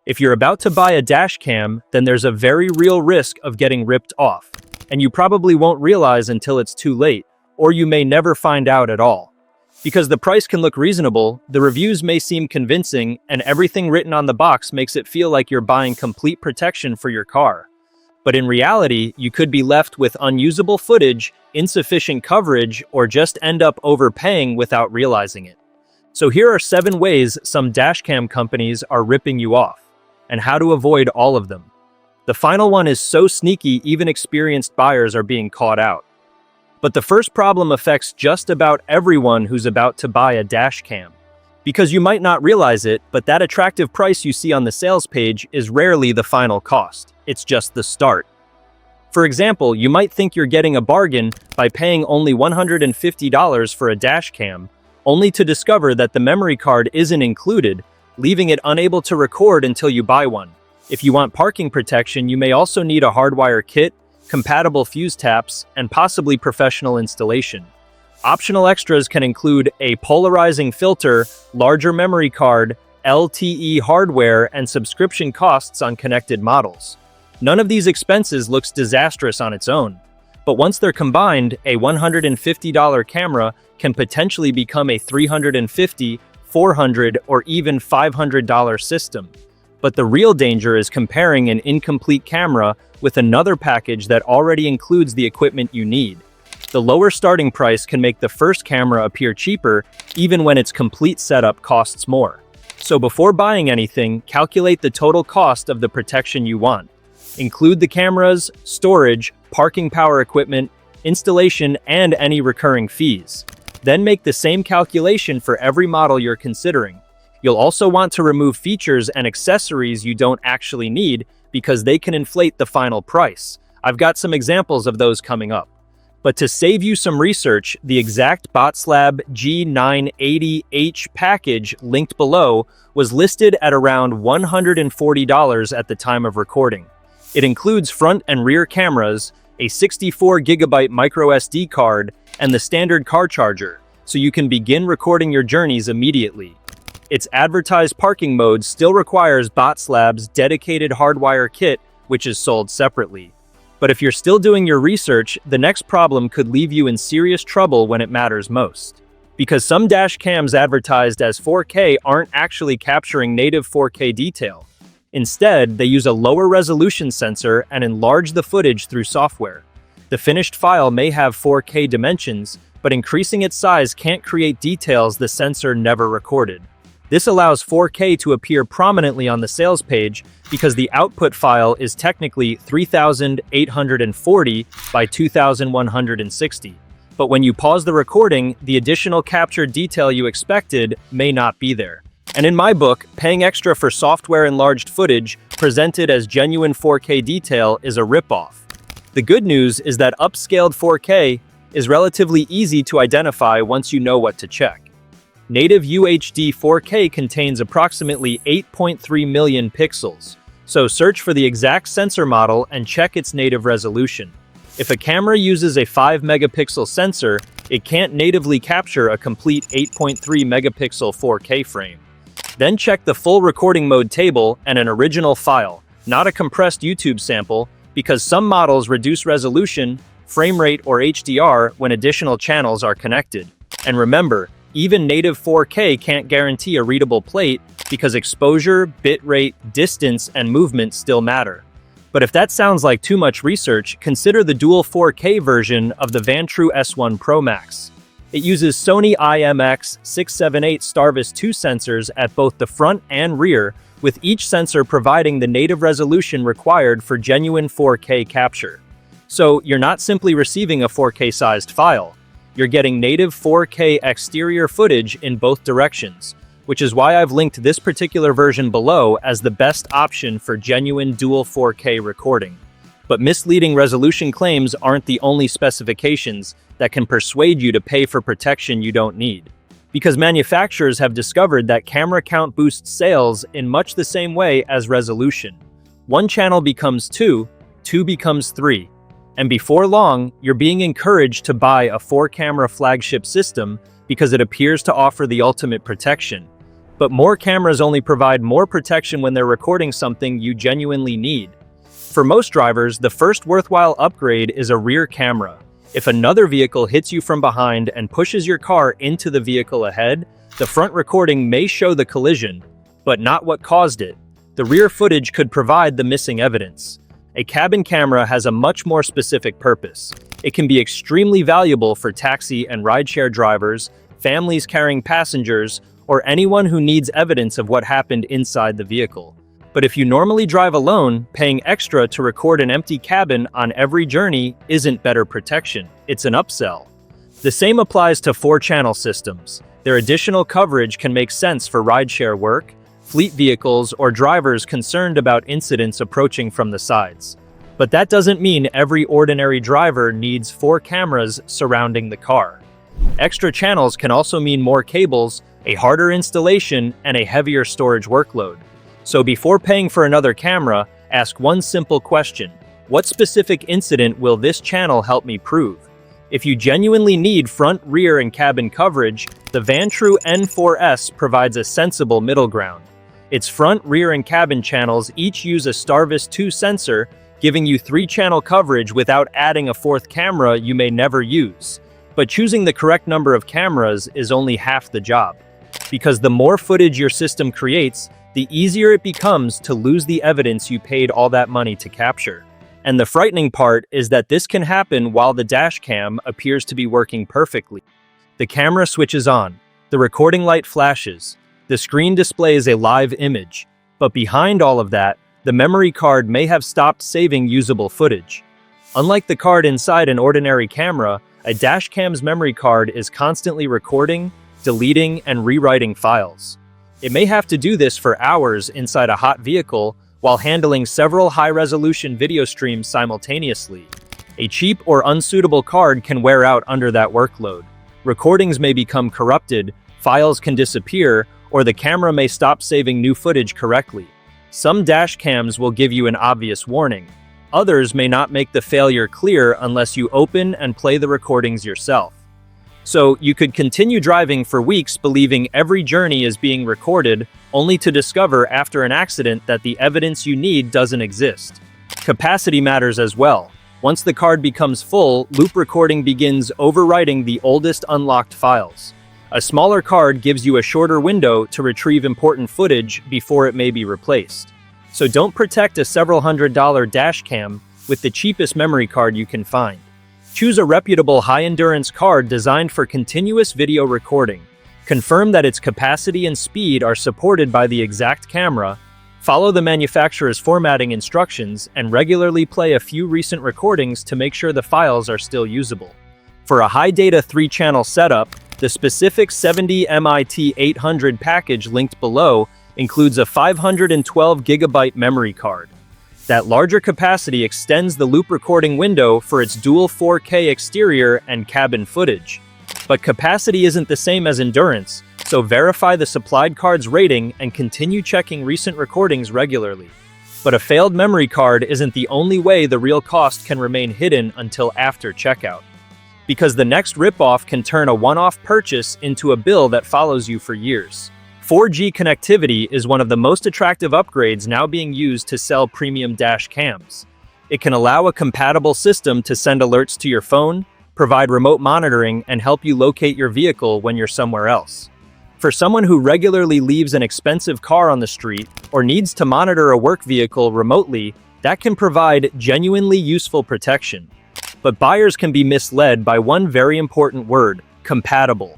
If you're about to buy a dash cam, then there's a very real risk of getting ripped off, and you probably won't realize until it's too late, or you may never find out at all. Because the price can look reasonable, the reviews may seem convincing, and everything written on the box makes it feel like you're buying complete protection for your car. But in reality, you could be left with unusable footage, insufficient coverage, or just end up overpaying without realizing it. So here are 7 ways some dashcam companies are ripping you off, and how to avoid all of them. The final one is so sneaky, even experienced buyers are being caught out. But the first problem affects just about everyone who's about to buy a dash cam. Because you might not realize it, but that attractive price you see on the sales page is rarely the final cost. It's just the start. For example, you might think you're getting a bargain by paying only $150 for a dash cam, only to discover that the memory card isn't included, leaving it unable to record until you buy one. If you want parking protection, you may also need a hardwire kit, compatible fuse taps, and possibly professional installation. Optional extras can include a polarizing filter, larger memory card, LTE hardware, and subscription costs on connected models. None of these expenses looks disastrous on its own, but once they're combined, a $150 camera can potentially become a $350, $400, or even $500 system. But the real danger is comparing an incomplete camera with another package that already includes the equipment you need. The lower starting price can make the first camera appear cheaper, even when its complete setup costs more. So before buying anything, calculate the total cost of the protection you want. Include the cameras, storage, parking power equipment, installation, and any recurring fees. Then make the same calculation for every model you're considering. You'll also want to remove features and accessories you don't actually need because they can inflate the final price. I've got some examples of those coming up. But to save you some research, the exact BOTSLAB G980H package linked below was listed at around $140 at the time of recording. It includes front and rear cameras, a 64GB microSD card, and the standard car charger, so you can begin recording your journeys immediately. Its advertised parking mode still requires BOTSLAB's dedicated hardwire kit, which is sold separately. But if you're still doing your research, the next problem could leave you in serious trouble when it matters most. Because some dash cams advertised as 4K aren't actually capturing native 4K detail. Instead, they use a lower resolution sensor and enlarge the footage through software. The finished file may have 4K dimensions, but increasing its size can't create details the sensor never recorded. This allows 4K to appear prominently on the sales page because the output file is technically 3840 by 2160. But when you pause the recording, the additional captured detail you expected may not be there. And in my book, paying extra for software enlarged footage presented as genuine 4K detail is a ripoff. The good news is that upscaled 4K is relatively easy to identify once you know what to check. Native UHD 4K contains approximately 8.3 million pixels, so search for the exact sensor model and check its native resolution. If a camera uses a 5 megapixel sensor, it can't natively capture a complete 8.3 megapixel 4K frame. Then check the full recording mode table and an original file, not a compressed YouTube sample, because some models reduce resolution, frame rate, or HDR when additional channels are connected. And remember, even native 4K can't guarantee a readable plate because exposure, bitrate, distance, and movement still matter. But if that sounds like too much research, consider the dual 4K version of the Vantrue S1 Pro Max. It uses Sony IMX678 Starvis 2 sensors at both the front and rear, with each sensor providing the native resolution required for genuine 4K capture. So you're not simply receiving a 4K-sized file. You're getting native 4K exterior footage in both directions, which is why I've linked this particular version below as the best option for genuine dual 4K recording. But misleading resolution claims aren't the only specifications that can persuade you to pay for protection you don't need. Because manufacturers have discovered that camera count boosts sales in much the same way as resolution. One channel becomes 2, 2 becomes 3. And before long, you're being encouraged to buy a 4-camera flagship system because it appears to offer the ultimate protection. But more cameras only provide more protection when they're recording something you genuinely need. For most drivers, the first worthwhile upgrade is a rear camera. If another vehicle hits you from behind and pushes your car into the vehicle ahead, the front recording may show the collision, but not what caused it. The rear footage could provide the missing evidence. A cabin camera has a much more specific purpose. It can be extremely valuable for taxi and rideshare drivers, families carrying passengers, or anyone who needs evidence of what happened inside the vehicle. But if you normally drive alone, paying extra to record an empty cabin on every journey isn't better protection, it's an upsell. The same applies to 4-channel systems. Their additional coverage can make sense for rideshare work, fleet vehicles, or drivers concerned about incidents approaching from the sides. But that doesn't mean every ordinary driver needs 4 cameras surrounding the car. Extra channels can also mean more cables, a harder installation, and a heavier storage workload. So before paying for another camera, ask one simple question: what specific incident will this channel help me prove? If you genuinely need front, rear, and cabin coverage, the Vantrue N4S provides a sensible middle ground. Its front, rear, and cabin channels each use a Starvis 2 sensor, giving you 3-channel coverage without adding a 4th camera you may never use. But choosing the correct number of cameras is only half the job. Because the more footage your system creates, the easier it becomes to lose the evidence you paid all that money to capture. And the frightening part is that this can happen while the dash cam appears to be working perfectly. The camera switches on, the recording light flashes, the screen displays a live image, but behind all of that, the memory card may have stopped saving usable footage. Unlike the card inside an ordinary camera, a dash cam's memory card is constantly recording, deleting, and rewriting files. It may have to do this for hours inside a hot vehicle while handling several high-resolution video streams simultaneously. A cheap or unsuitable card can wear out under that workload. Recordings may become corrupted, files can disappear, or the camera may stop saving new footage correctly. Some dash cams will give you an obvious warning. Others may not make the failure clear unless you open and play the recordings yourself. So you could continue driving for weeks believing every journey is being recorded, only to discover after an accident that the evidence you need doesn't exist. Capacity matters as well. Once the card becomes full, loop recording begins overwriting the oldest unlocked files. A smaller card gives you a shorter window to retrieve important footage before it may be replaced. So don't protect a several $100 dash cam with the cheapest memory card you can find. Choose a reputable high-endurance card designed for continuous video recording. Confirm that its capacity and speed are supported by the exact camera, follow the manufacturer's formatting instructions, and regularly play a few recent recordings to make sure the files are still usable. For a high-data 3-channel setup, the specific 70 MIT 800 package linked below includes a 512 GB memory card. That larger capacity extends the loop recording window for its dual 4K exterior and cabin footage. But capacity isn't the same as endurance, so verify the supplied card's rating and continue checking recent recordings regularly. But a failed memory card isn't the only way the real cost can remain hidden until after checkout. Because the next ripoff can turn a one-off purchase into a bill that follows you for years. 4G connectivity is one of the most attractive upgrades now being used to sell premium dash cams. It can allow a compatible system to send alerts to your phone, provide remote monitoring, and help you locate your vehicle when you're somewhere else. For someone who regularly leaves an expensive car on the street or needs to monitor a work vehicle remotely, that can provide genuinely useful protection. But buyers can be misled by one very important word: compatible.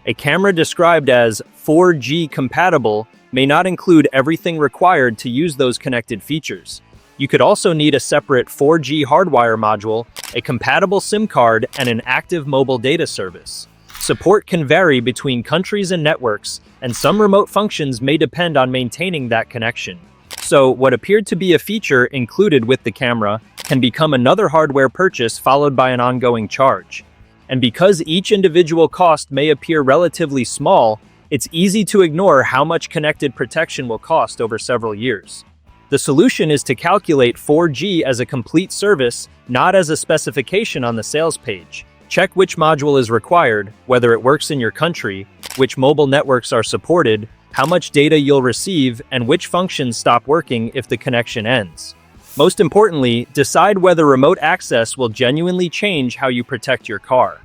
A camera described as 4G compatible may not include everything required to use those connected features. You could also need a separate 4G hardwire module, a compatible SIM card, and an active mobile data service. Support can vary between countries and networks, and some remote functions may depend on maintaining that connection. So, what appeared to be a feature included with the camera can become another hardware purchase followed by an ongoing charge. And because each individual cost may appear relatively small, it's easy to ignore how much connected protection will cost over several years. The solution is to calculate 4G as a complete service, not as a specification on the sales page. Check which module is required, whether it works in your country, which mobile networks are supported, how much data you'll receive, and which functions stop working if the connection ends. Most importantly, decide whether remote access will genuinely change how you protect your car.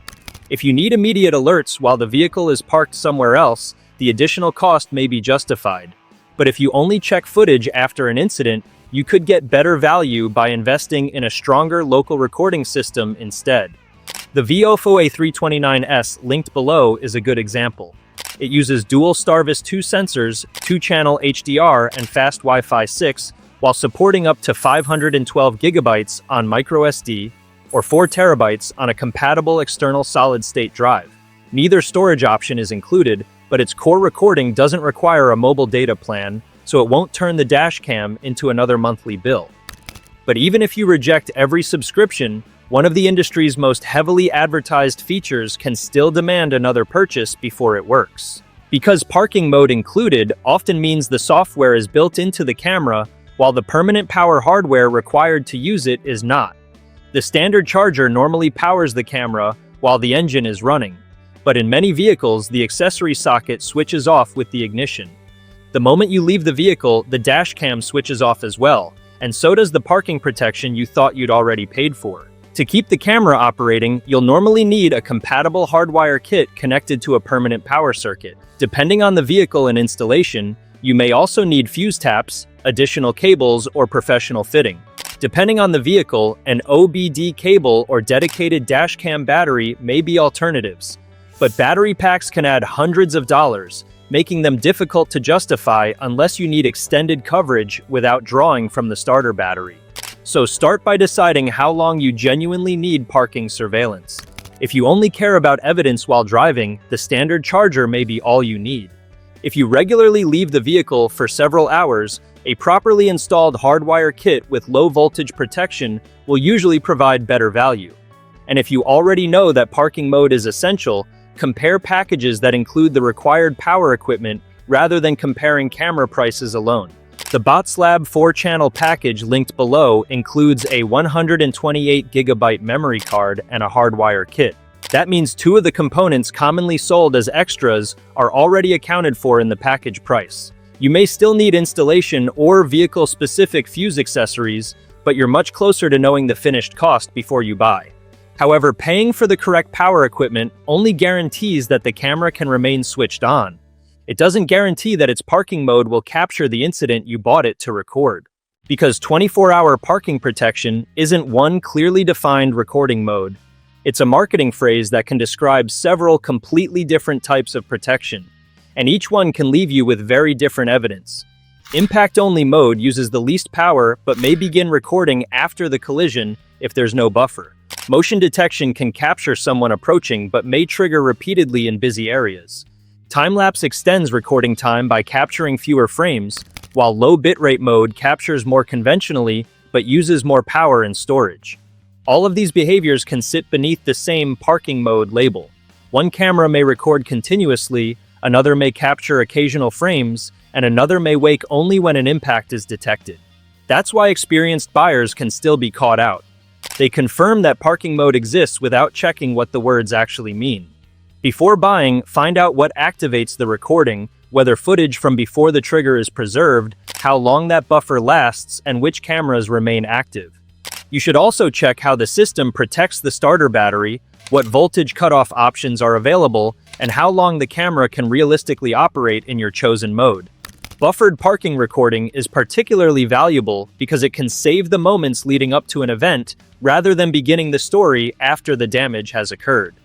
If you need immediate alerts while the vehicle is parked somewhere else, the additional cost may be justified. But if you only check footage after an incident, you could get better value by investing in a stronger local recording system instead. The VIOFO A329S linked below is a good example. It uses dual Starvis 2 sensors, 2-channel HDR, and fast Wi-Fi 6, while supporting up to 512 gigabytes on microSD or 4 terabytes on a compatible external solid-state drive. Neither storage option is included, but its core recording doesn't require a mobile data plan, so it won't turn the dash cam into another monthly bill. But even if you reject every subscription, one of the industry's most heavily advertised features can still demand another purchase before it works. Because parking mode included often means the software is built into the camera, while the permanent power hardware required to use it is not. The standard charger normally powers the camera while the engine is running, but in many vehicles, the accessory socket switches off with the ignition. The moment you leave the vehicle, the dash cam switches off as well, and so does the parking protection you thought you'd already paid for. To keep the camera operating, you'll normally need a compatible hardwire kit connected to a permanent power circuit. Depending on the vehicle and installation, you may also need fuse taps, additional cables, or professional fitting. Depending on the vehicle, an OBD cable or dedicated dashcam battery may be alternatives. But battery packs can add hundreds of dollars, making them difficult to justify unless you need extended coverage without drawing from the starter battery. So start by deciding how long you genuinely need parking surveillance. If you only care about evidence while driving, the standard charger may be all you need. If you regularly leave the vehicle for several hours, a properly installed hardwire kit with low voltage protection will usually provide better value. And if you already know that parking mode is essential, compare packages that include the required power equipment rather than comparing camera prices alone. The BOTSLAB 4-channel package linked below includes a 128GB memory card and a hardwire kit. That means 2 of the components commonly sold as extras are already accounted for in the package price. You may still need installation or vehicle-specific fuse accessories, but you're much closer to knowing the finished cost before you buy. However, paying for the correct power equipment only guarantees that the camera can remain switched on. It doesn't guarantee that its parking mode will capture the incident you bought it to record. Because 24-hour parking protection isn't one clearly defined recording mode. It's a marketing phrase that can describe several completely different types of protection, and each one can leave you with very different evidence. Impact-only mode uses the least power but may begin recording after the collision if there's no buffer. Motion detection can capture someone approaching but may trigger repeatedly in busy areas. Time-lapse extends recording time by capturing fewer frames, while low bitrate mode captures more conventionally but uses more power and storage. All of these behaviors can sit beneath the same parking mode label. One camera may record continuously, another may capture occasional frames, and another may wake only when an impact is detected. That's why experienced buyers can still be caught out. They confirm that parking mode exists without checking what the words actually mean. Before buying, find out what activates the recording, whether footage from before the trigger is preserved, how long that buffer lasts, and which cameras remain active. You should also check how the system protects the starter battery, what voltage cutoff options are available, and how long the camera can realistically operate in your chosen mode. Buffered parking recording is particularly valuable because it can save the moments leading up to an event rather than beginning the story after the damage has occurred.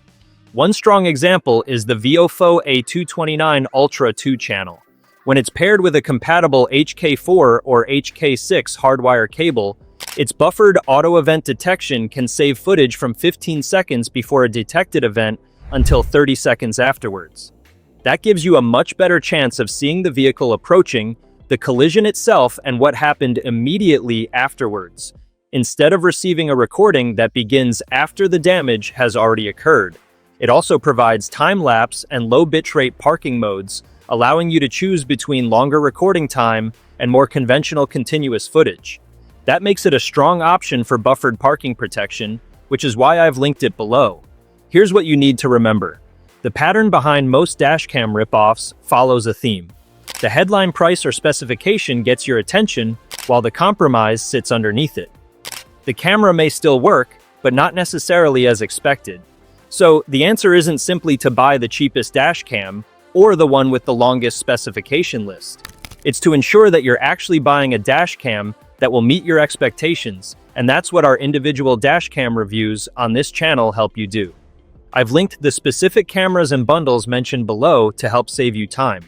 One strong example is the VIOFO A229 Ultra 2-channel. When it's paired with a compatible HK4 or HK6 hardwire cable, its buffered auto-event detection can save footage from 15 seconds before a detected event until 30 seconds afterwards. That gives you a much better chance of seeing the vehicle approaching, the collision itself, and what happened immediately afterwards, instead of receiving a recording that begins after the damage has already occurred. It also provides time-lapse and low bitrate parking modes, allowing you to choose between longer recording time and more conventional continuous footage. That makes it a strong option for buffered parking protection, which is why I've linked it below. Here's what you need to remember. The pattern behind most dashcam ripoffs follows a theme. The headline price or specification gets your attention, while the compromise sits underneath it. The camera may still work, but not necessarily as expected. So, the answer isn't simply to buy the cheapest dash cam or the one with the longest specification list. It's to ensure that you're actually buying a dash cam that will meet your expectations, and that's what our individual dash cam reviews on this channel help you do. I've linked the specific cameras and bundles mentioned below to help save you time.